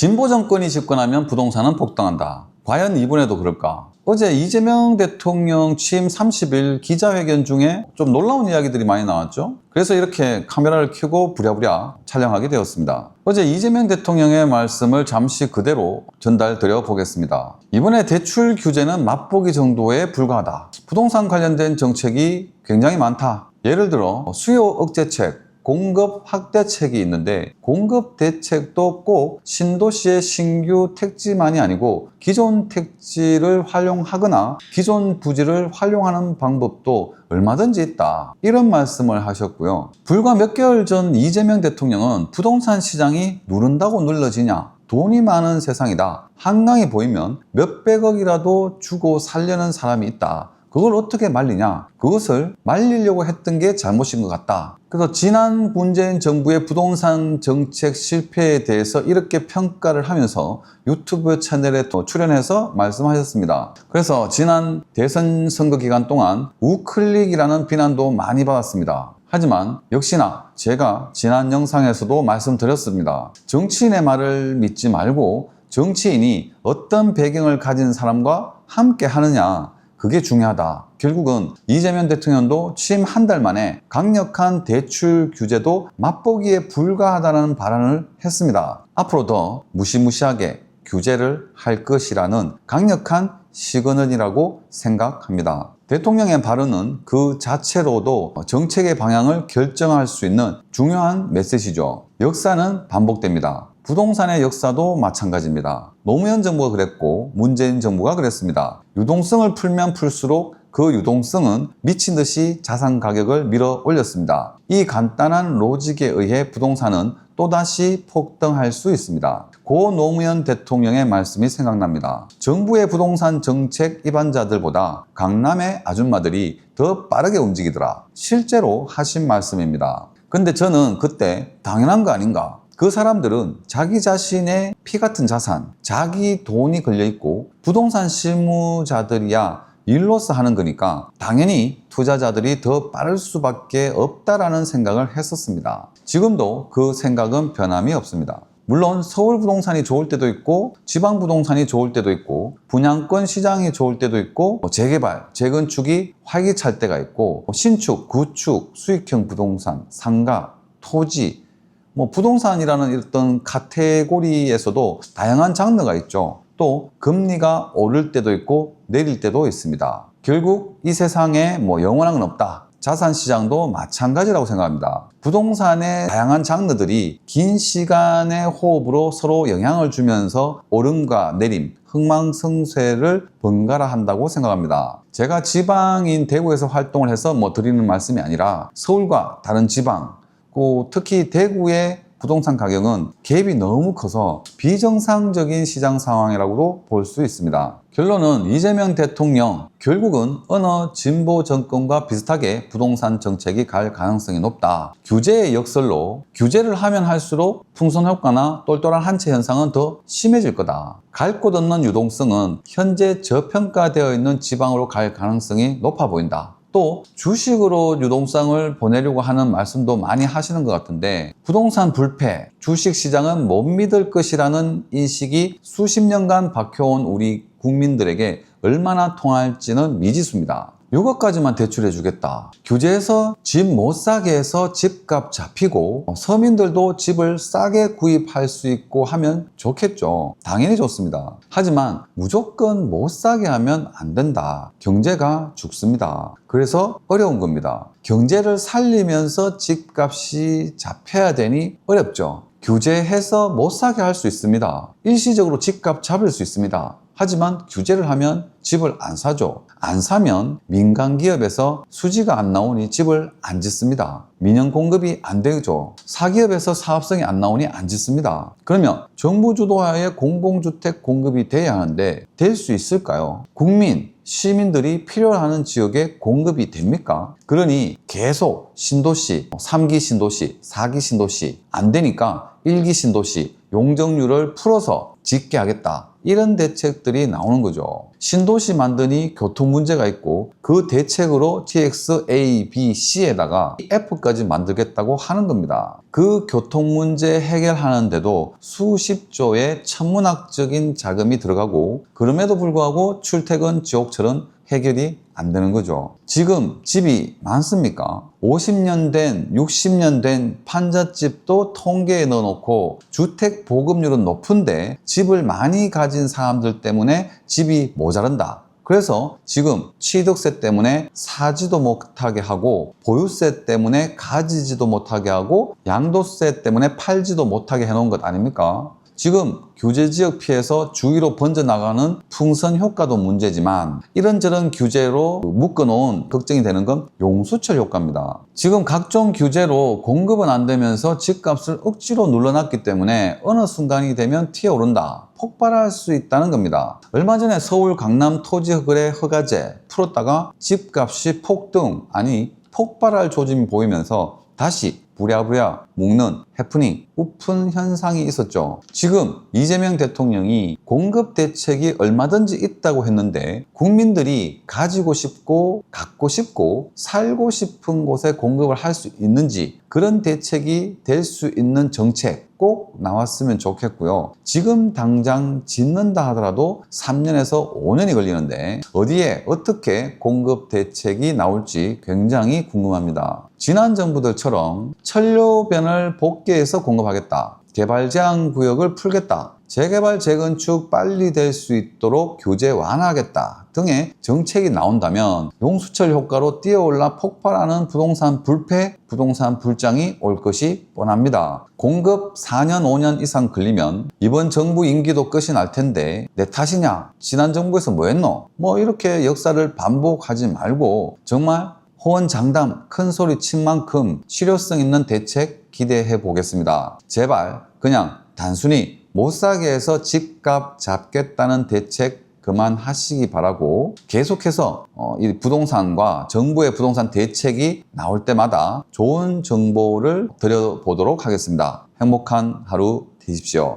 진보 정권이 집권하면 부동산은 폭등한다. 과연 이번에도 그럴까? 어제 이재명 대통령 취임 30일 기자회견 중에 좀 놀라운 이야기들이 많이 나왔죠. 그래서 이렇게 카메라를 켜고 부랴부랴 촬영하게 되었습니다. 어제 이재명 대통령의 말씀을 잠시 그대로 전달드려 보겠습니다. 이번에 대출 규제는 맛보기 정도에 불과하다. 부동산 관련된 정책이 굉장히 많다. 예를 들어 수요 억제책, 공급 확대책이 있는데 공급 대책도 꼭 신도시의 신규 택지만이 아니고 기존 택지를 활용하거나 기존 부지를 활용하는 방법도 얼마든지 있다. 이런 말씀을 하셨고요. 불과 몇 개월 전 이재명 대통령은 부동산 시장이 누른다고 눌러지냐? 돈이 많은 세상이다. 한강이 보이면 몇백억이라도 주고 살려는 사람이 있다. 그걸 어떻게 말리냐? 그것을 말리려고 했던 게 잘못인 것 같다. 그래서 지난 문재인 정부의 부동산 정책 실패에 대해서 이렇게 평가를 하면서 유튜브 채널에 또 출연해서 말씀하셨습니다. 그래서 지난 대선 선거 기간 동안 우클릭이라는 비난도 많이 받았습니다. 하지만 역시나 제가 지난 영상에서도 말씀드렸습니다. 정치인의 말을 믿지 말고 정치인이 어떤 배경을 가진 사람과 함께 하느냐, 그게 중요하다. 결국은 이재명 대통령도 취임 한 달 만에 강력한 대출 규제도 맛보기에 불과하다는 발언을 했습니다. 앞으로 더 무시무시하게 규제를 할 것이라는 강력한 시그널이라고 생각합니다. 대통령의 발언은 그 자체로도 정책의 방향을 결정할 수 있는 중요한 메시지죠. 역사는 반복됩니다. 부동산의 역사도 마찬가지입니다. 노무현 정부가 그랬고 문재인 정부가 그랬습니다. 유동성을 풀면 풀수록 그 유동성은 미친 듯이 자산 가격을 밀어 올렸습니다. 이 간단한 로직에 의해 부동산은 또다시 폭등할 수 있습니다. 고 노무현 대통령의 말씀이 생각납니다. 정부의 부동산 정책 입안자들보다 강남의 아줌마들이 더 빠르게 움직이더라. 실제로 하신 말씀입니다. 근데 저는 그때 당연한 거 아닌가? 그 사람들은 자기 자신의 피 같은 자산, 자기 돈이 걸려있고 부동산 실무자들이야 일로서 하는 거니까 당연히 투자자들이 더 빠를 수밖에 없다라는 생각을 했었습니다. 지금도 그 생각은 변함이 없습니다. 물론 서울 부동산이 좋을 때도 있고 지방 부동산이 좋을 때도 있고 분양권 시장이 좋을 때도 있고 재개발, 재건축이 활기찰 때가 있고 신축, 구축, 수익형 부동산, 상가, 토지, 부동산이라는 어떤 카테고리에서도 다양한 장르가 있죠. 또 금리가 오를 때도 있고 내릴 때도 있습니다. 결국 이 세상에 영원한 건 없다. 자산시장도 마찬가지라고 생각합니다. 부동산의 다양한 장르들이 긴 시간의 호흡으로 서로 영향을 주면서 오름과 내림, 흥망성쇠를 번갈아 한다고 생각합니다. 제가 지방인 대구에서 활동을 해서 드리는 말씀이 아니라 서울과 다른 지방, 특히 대구의 부동산 가격은 갭이 너무 커서 비정상적인 시장 상황이라고도 볼 수 있습니다. 결론은 이재명 대통령 결국은 어느 진보 정권과 비슷하게 부동산 정책이 갈 가능성이 높다. 규제의 역설로 규제를 하면 할수록 풍선 효과나 똘똘한 한채 현상은 더 심해질 거다. 갈 곳 없는 유동성은 현재 저평가되어 있는 지방으로 갈 가능성이 높아 보인다. 또 주식으로 유동성을 보내려고 하는 말씀도 많이 하시는 것 같은데 부동산 불패, 주식시장은 못 믿을 것이라는 인식이 수십 년간 박혀온 우리 국민들에게 얼마나 통할지는 미지수입니다. 이것까지만 대출해 주겠다. 규제해서 집 못 사게 해서 집값 잡히고 서민들도 집을 싸게 구입할 수 있고 하면 좋겠죠. 당연히 좋습니다. 하지만 무조건 못 사게 하면 안 된다. 경제가 죽습니다. 그래서 어려운 겁니다. 경제를 살리면서 집값이 잡혀야 되니 어렵죠. 규제해서 못 사게 할 수 있습니다. 일시적으로 집값 잡을 수 있습니다. 하지만 규제를 하면 집을 안 사죠. 안 사면 민간 기업에서 수지가 안 나오니 집을 안 짓습니다. 민영 공급이 안 되죠. 사기업에서 사업성이 안 나오니 안 짓습니다. 그러면 정부 주도하에 공공주택 공급이 돼야 하는데 될 수 있을까요? 국민, 시민들이 필요하는 지역에 공급이 됩니까? 그러니 계속 신도시, 3기 신도시, 4기 신도시 안 되니까 1기 신도시 용적률을 풀어서 짓게 하겠다. 이런 대책들이 나오는 거죠. 신도시 만드니 교통 문제가 있고 그 대책으로 TX A, B, C에다가 F까지 만들겠다고 하는 겁니다. 그 교통 문제 해결하는데도 수십조의 천문학적인 자금이 들어가고 그럼에도 불구하고 출퇴근 지옥철은 해결이 안 되는 거죠. 지금 집이 많습니까? 50년 된, 60년 된 판잣집도 통계에 넣어놓고 주택 보급률은 높은데 집을 많이 가진 사람들 때문에 집이 모자란다. 그래서 지금 취득세 때문에 사지도 못하게 하고 보유세 때문에 가지지도 못하게 하고 양도세 때문에 팔지도 못하게 해놓은 것 아닙니까? 지금 규제지역 피해서 주위로 번져나가는 풍선 효과도 문제지만 이런저런 규제로 묶어놓은 걱정이 되는 건 용수철 효과입니다. 지금 각종 규제로 공급은 안 되면서 집값을 억지로 눌러놨기 때문에 어느 순간이 되면 튀어오른다. 폭발할 수 있다는 겁니다. 얼마 전에 서울 강남 토지거래 허가제 풀었다가 집값이 폭등, 아니 폭발할 조짐이 보이면서 다시 부랴부랴 묶는 해프닝, 우픈 현상이 있었죠. 지금 이재명 대통령이 공급 대책이 얼마든지 있다고 했는데 국민들이 가지고 싶고 갖고 싶고 살고 싶은 곳에 공급을 할 수 있는지 그런 대책이 될 수 있는 정책 꼭 나왔으면 좋겠고요. 지금 당장 짓는다 하더라도 3년에서 5년이 걸리는데 어디에 어떻게 공급 대책이 나올지 굉장히 궁금합니다. 지난 정부들처럼 천료변을 복개해서 공급하겠다. 개발 제한 구역을 풀겠다. 재개발, 재건축 빨리 될 수 있도록 규제 완화하겠다 등의 정책이 나온다면 용수철 효과로 뛰어올라 폭발하는 부동산 불패, 부동산 불장이 올 것이 뻔합니다. 공급 4년, 5년 이상 걸리면 이번 정부 임기도 끝이 날 텐데 내 탓이냐? 지난 정부에서 뭐 했노? 뭐 이렇게 역사를 반복하지 말고 정말 호언장담 큰 소리 친 만큼 실효성 있는 대책 기대해 보겠습니다. 제발 그냥 단순히 못 사게 해서 집값 잡겠다는 대책 그만하시기 바라고 계속해서 이 부동산과 정부의 부동산 대책이 나올 때마다 좋은 정보를 드려보도록 하겠습니다. 행복한 하루 되십시오.